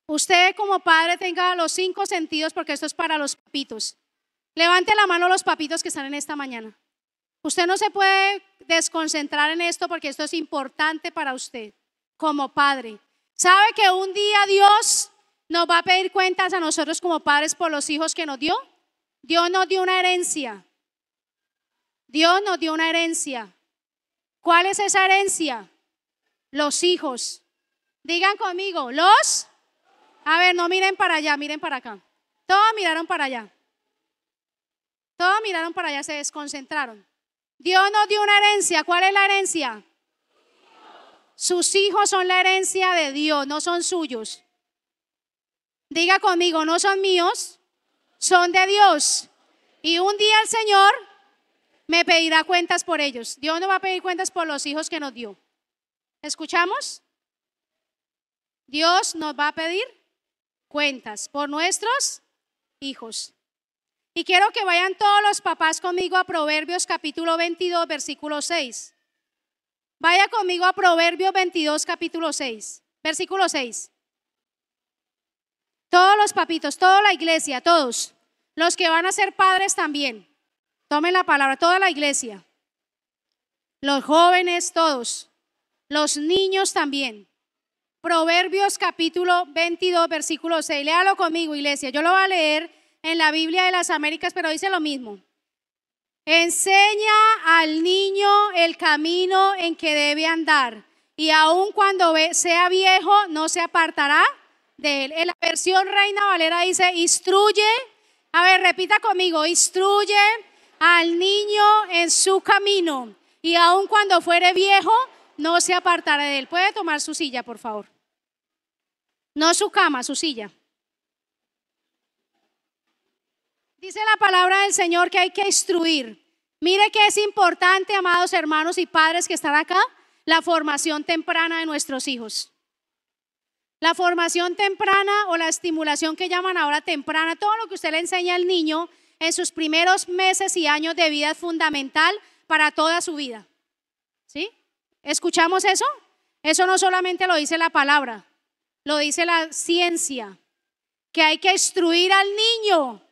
usted como padre tenga los 5 sentidos, porque esto es para los papitos. Levante la mano los papitos que están en esta mañana. Usted no se puede desconcentrar en esto porque esto es importante para usted como padre. ¿Sabe que un día Dios nos va a pedir cuentas a nosotros como padres por los hijos que nos dio? Dios nos dio una herencia. Dios nos dio una herencia. ¿Cuál es esa herencia? Los hijos. Digan conmigo, los. A ver, no miren para allá, miren para acá. Todos miraron para allá. Todos miraron para allá, se desconcentraron. Dios nos dio una herencia. ¿Cuál es la herencia? Sus hijos son la herencia de Dios, no son suyos. Diga conmigo, no son míos, son de Dios. Y un día el Señor me pedirá cuentas por ellos. Dios no va a pedir cuentas por los hijos que nos dio. ¿Escuchamos? Dios nos va a pedir cuentas por nuestros hijos. Y quiero que vayan todos los papás conmigo a Proverbios capítulo 22, versículo 6. Vaya conmigo a Proverbios 22, capítulo 6, versículo 6. Todos los papitos, toda la iglesia, todos. Los que van a ser padres también. Tomen la palabra, toda la iglesia. Los jóvenes, todos. Los niños también. Proverbios capítulo 22, versículo 6. Léalo conmigo, iglesia. Yo lo voy a leer en la Biblia de las Américas, pero dice lo mismo. Enseña al niño el camino en que debe andar, y aun cuando sea viejo no se apartará de él. En la versión Reina Valera dice, instruye, a ver, repita conmigo, instruye al niño en su camino, y aun cuando fuere viejo no se apartará de él. Puede tomar su silla, por favor. No su cama, su silla. Dice la palabra del Señor que hay que instruir. Mire que es importante, amados hermanos y padres que están acá, la formación temprana de nuestros hijos. La formación temprana o la estimulación que llaman ahora temprana, todo lo que usted le enseña al niño en sus primeros meses y años de vida es fundamental para toda su vida. ¿Sí? ¿Escuchamos eso? Eso no solamente lo dice la palabra, lo dice la ciencia, que hay que instruir al niño.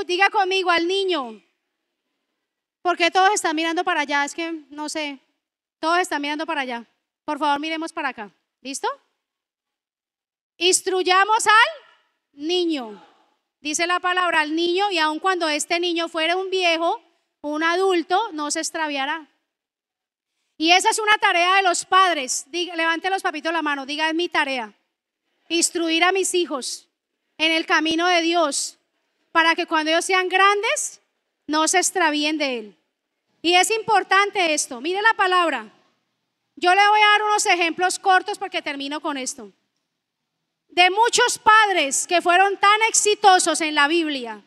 Diga conmigo, al niño. Porque todos están mirando para allá, es que no sé, todos están mirando para allá. Por favor, miremos para acá. ¿Listo? Instruyamos al niño. Dice la palabra al niño, y aun cuando este niño fuera un viejo, un adulto, no se extraviará. Y esa es una tarea de los padres. Levante los papitos la mano, diga, es mi tarea. Instruir a mis hijos en el camino de Dios, para que cuando ellos sean grandes, no se extravíen de Él. Y es importante esto. Mire la palabra. Yo le voy a dar unos ejemplos cortos porque termino con esto. De muchos padres que fueron tan exitosos en la Biblia,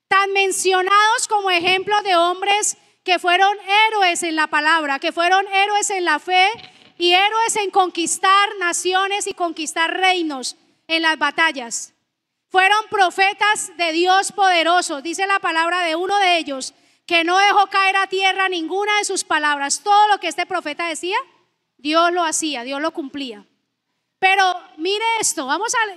tan mencionados como ejemplos de hombres que fueron héroes en la palabra, que fueron héroes en la fe y héroes en conquistar naciones y conquistar reinos en las batallas. Fueron profetas de Dios poderosos. Dice la palabra de uno de ellos que no dejó caer a tierra ninguna de sus palabras. Todo lo que este profeta decía, Dios lo hacía, Dios lo cumplía. Pero mire esto,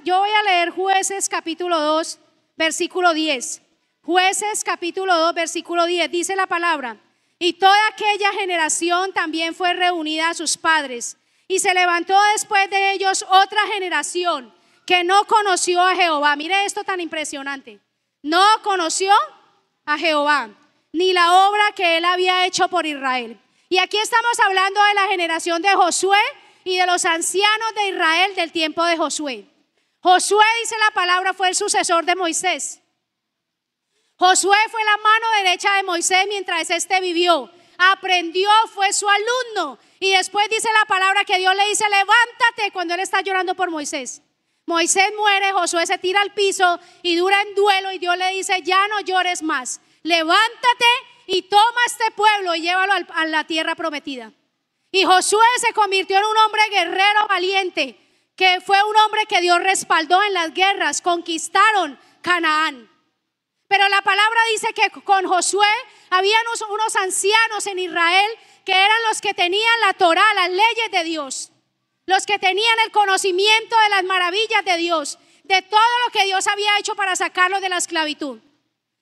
yo voy a leer Jueces capítulo 2, versículo 10. Jueces capítulo 2, versículo 10, dice la palabra: y toda aquella generación también fue reunida a sus padres, y se levantó después de ellos otra generación que no conoció a Jehová. Mire esto tan impresionante. No conoció a Jehová, ni la obra que él había hecho por Israel. Y aquí estamos hablando de la generación de Josué y de los ancianos de Israel del tiempo de Josué. Josué, dice la palabra, fue el sucesor de Moisés. Josué fue la mano derecha de Moisés mientras éste vivió. Aprendió, fue su alumno. Y después dice la palabra que Dios le dice: levántate, cuando él está llorando por Moisés. Moisés muere, Josué se tira al piso y dura en duelo, y Dios le dice: ya no llores más, levántate y toma este pueblo y llévalo a la tierra prometida. Y Josué se convirtió en un hombre guerrero valiente, que fue un hombre que Dios respaldó en las guerras, conquistaron Canaán. Pero la palabra dice que con Josué habían unos ancianos en Israel que eran los que tenían la Torá, las leyes de Dios, los que tenían el conocimiento de las maravillas de Dios, de todo lo que Dios había hecho para sacarlos de la esclavitud.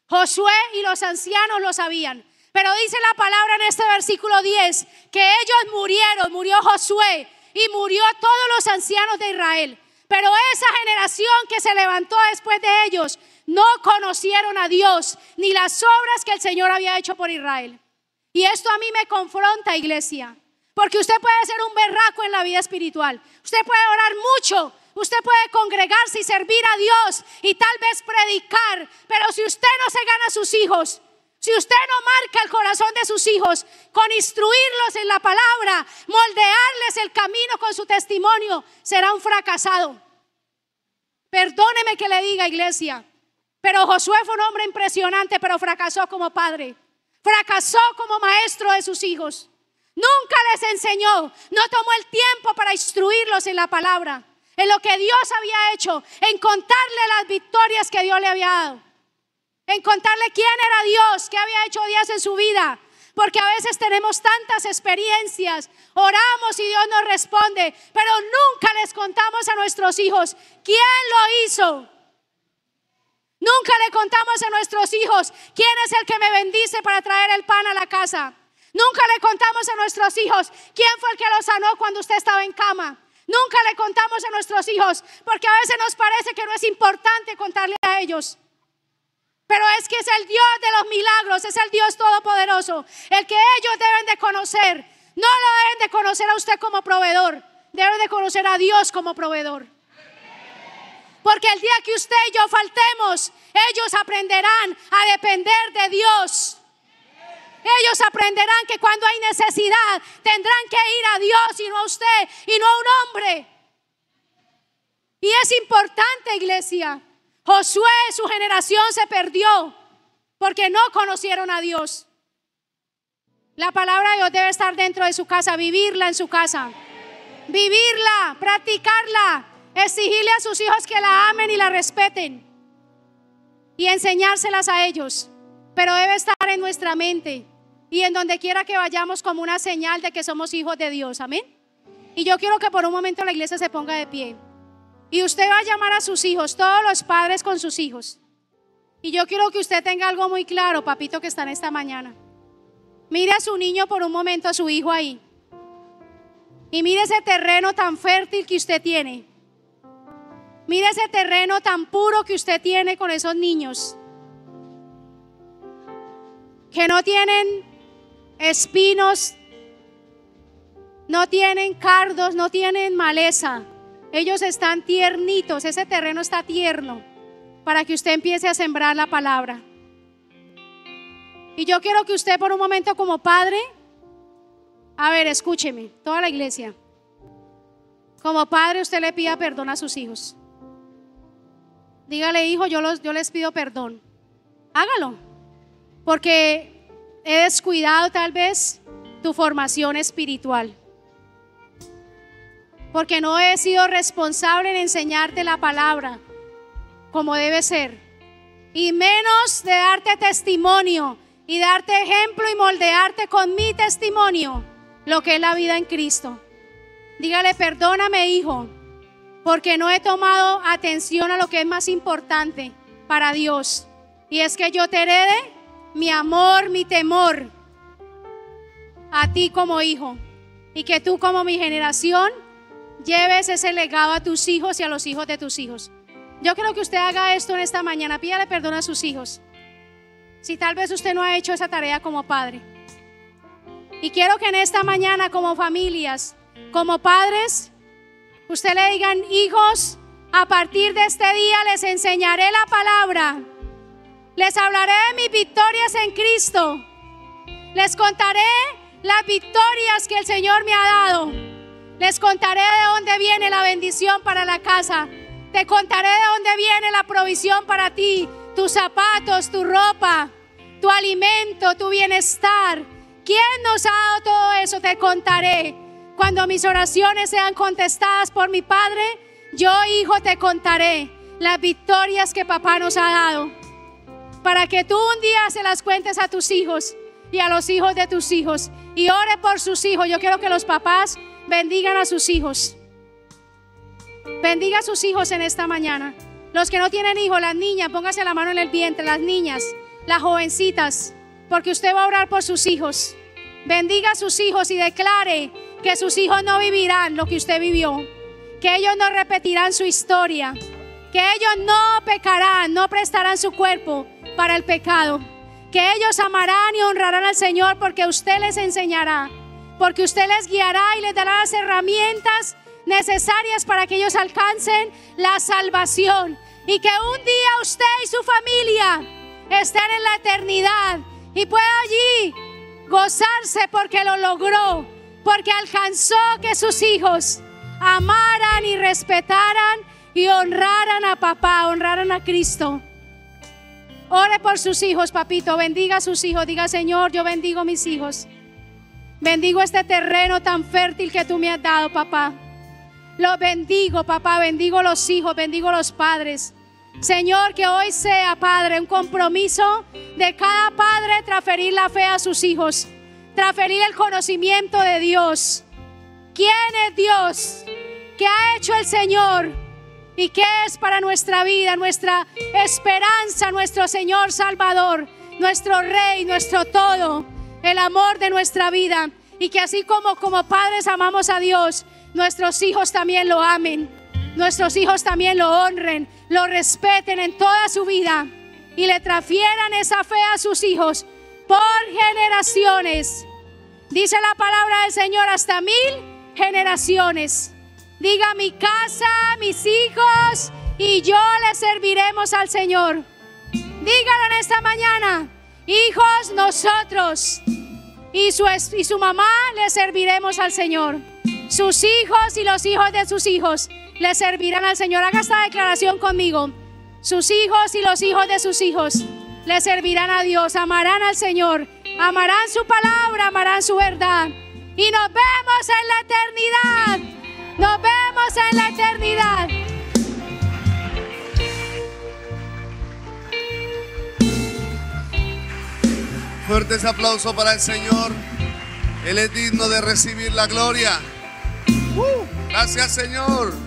Josué y los ancianos lo sabían. Pero dice la palabra en este versículo 10 que ellos murieron, murió Josué y murió todos los ancianos de Israel. Pero esa generación que se levantó después de ellos no conocieron a Dios ni las obras que el Señor había hecho por Israel. Y esto a mí me confronta, iglesia, porque usted puede ser un berraco en la vida espiritual, usted puede orar mucho, usted puede congregarse y servir a Dios y tal vez predicar, pero si usted no se gana a sus hijos, si usted no marca el corazón de sus hijos con instruirlos en la palabra, moldearles el camino con su testimonio, será un fracasado. Perdóneme que le diga, iglesia, pero Josué fue un hombre impresionante, pero fracasó como padre, fracasó como maestro de sus hijos. Nunca les enseñó, no tomó el tiempo para instruirlos en la palabra, en lo que Dios había hecho, en contarle las victorias que Dios le había dado, en contarle quién era Dios, qué había hecho Dios en su vida. Porque a veces tenemos tantas experiencias, oramos y Dios nos responde, pero nunca les contamos a nuestros hijos quién lo hizo. Nunca le contamos a nuestros hijos quién es el que me bendice para traer el pan a la casa. Nunca le contamos a nuestros hijos quién fue el que lo sanó cuando usted estaba en cama. Nunca le contamos a nuestros hijos, porque a veces nos parece que no es importante contarle a ellos. Pero es que es el Dios de los milagros, es el Dios todopoderoso, el que ellos deben de conocer. No lo deben de conocer a usted como proveedor, deben de conocer a Dios como proveedor. Porque el día que usted y yo faltemos, ellos aprenderán a depender de Dios. Ellos aprenderán que cuando hay necesidad tendrán que ir a Dios y no a usted y no a un hombre. Y es importante, iglesia. Josué, su generación se perdió porque no conocieron a Dios. La palabra de Dios debe estar dentro de su casa, vivirla en su casa, vivirla, practicarla, exigirle a sus hijos que la amen y la respeten. y enseñárselas a ellos, pero debe estar en nuestra mente y en donde quiera que vayamos como una señal de que somos hijos de Dios. Amén. Y yo quiero que por un momento la iglesia se ponga de pie y usted va a llamar a sus hijos, todos los padres con sus hijos. Y yo quiero que usted tenga algo muy claro, papito que está en esta mañana. Mire a su niño por un momento, a su hijo ahí, y mire ese terreno tan fértil que usted tiene. Mire ese terreno tan puro que usted tiene con esos niños, que no tienen espinos, no tienen cardos, no tienen maleza. Ellos están tiernitos, ese terreno está tierno para que usted empiece a sembrar la palabra. Y yo quiero que usted por un momento como padre, a ver, escúcheme, toda la iglesia, como padre usted le pida perdón a sus hijos. Dígale: hijo, yo les pido perdón. Hágalo, porque he descuidado tal vez tu formación espiritual, porque no he sido responsable en enseñarte la palabra como debe ser, y menos de darte testimonio y darte ejemplo y moldearte con mi testimonio lo que es la vida en Cristo. Dígale: perdóname, hijo, porque no he tomado atención a lo que es más importante para Dios, y es que yo te herede mi amor, mi temor a ti como hijo, y que tú como mi generación lleves ese legado a tus hijos y a los hijos de tus hijos. Yo quiero que usted haga esto en esta mañana. Pídale perdón a sus hijos si tal vez usted no ha hecho esa tarea como padre. Y quiero que en esta mañana, como familias, como padres, usted le digan: hijos, a partir de este día les enseñaré la palabra, les hablaré de mis victorias en Cristo, les contaré las victorias que el Señor me ha dado, les contaré de dónde viene la bendición para la casa, te contaré de dónde viene la provisión para ti, tus zapatos, tu ropa, tu alimento, tu bienestar. ¿Quién nos ha dado todo eso? Te contaré. Cuando mis oraciones sean contestadas por mi Padre, yo, hijo, te contaré las victorias que papá nos ha dado, para que tú un día se las cuentes a tus hijos y a los hijos de tus hijos, y ore por sus hijos. Yo quiero que los papás bendigan a sus hijos. Bendiga a sus hijos en esta mañana. Los que no tienen hijos, las niñas, póngase la mano en el vientre, las niñas, las jovencitas, porque usted va a orar por sus hijos. Bendiga a sus hijos y declare que sus hijos no vivirán lo que usted vivió, que ellos no repetirán su historia, que ellos no pecarán, no prestarán su cuerpo para el pecado, que ellos amarán y honrarán al Señor, porque usted les enseñará, porque usted les guiará y les dará las herramientas necesarias para que ellos alcancen la salvación, y que un día usted y su familia estén en la eternidad y pueda allí gozarse porque lo logró, porque alcanzó que sus hijos amaran y respetaran y honraran a papá, honraran a Cristo. Ore por sus hijos, papito, bendiga a sus hijos. Diga: Señor, yo bendigo mis hijos, bendigo este terreno tan fértil que tú me has dado, papá. Lo bendigo, papá, bendigo los hijos, bendigo los padres. Señor, que hoy sea, Padre, un compromiso de cada padre transferir la fe a sus hijos, transferir el conocimiento de Dios. ¿Quién es Dios? ¿Qué ha hecho el Señor? ¿Y qué es para nuestra vida, nuestra esperanza, nuestro Señor Salvador, nuestro Rey, nuestro todo, el amor de nuestra vida? Y que así como padres amamos a Dios, nuestros hijos también lo amen, nuestros hijos también lo honren, lo respeten en toda su vida, y le transfieran esa fe a sus hijos por generaciones. Dice la palabra del Señor: hasta 1000 generaciones. Diga: mi casa, mis hijos y yo le serviremos al Señor. Dígalo en esta mañana: hijos, nosotros y su mamá le serviremos al Señor. Sus hijos y los hijos de sus hijos le servirán al Señor. Haga esta declaración conmigo: sus hijos y los hijos de sus hijos le servirán a Dios, amarán al Señor, amarán su palabra, amarán su verdad. Y nos vemos en la eternidad. Nos vemos en la eternidad. fuerte ese aplauso para el Señor. Él es digno de recibir la gloria. Gracias, Señor.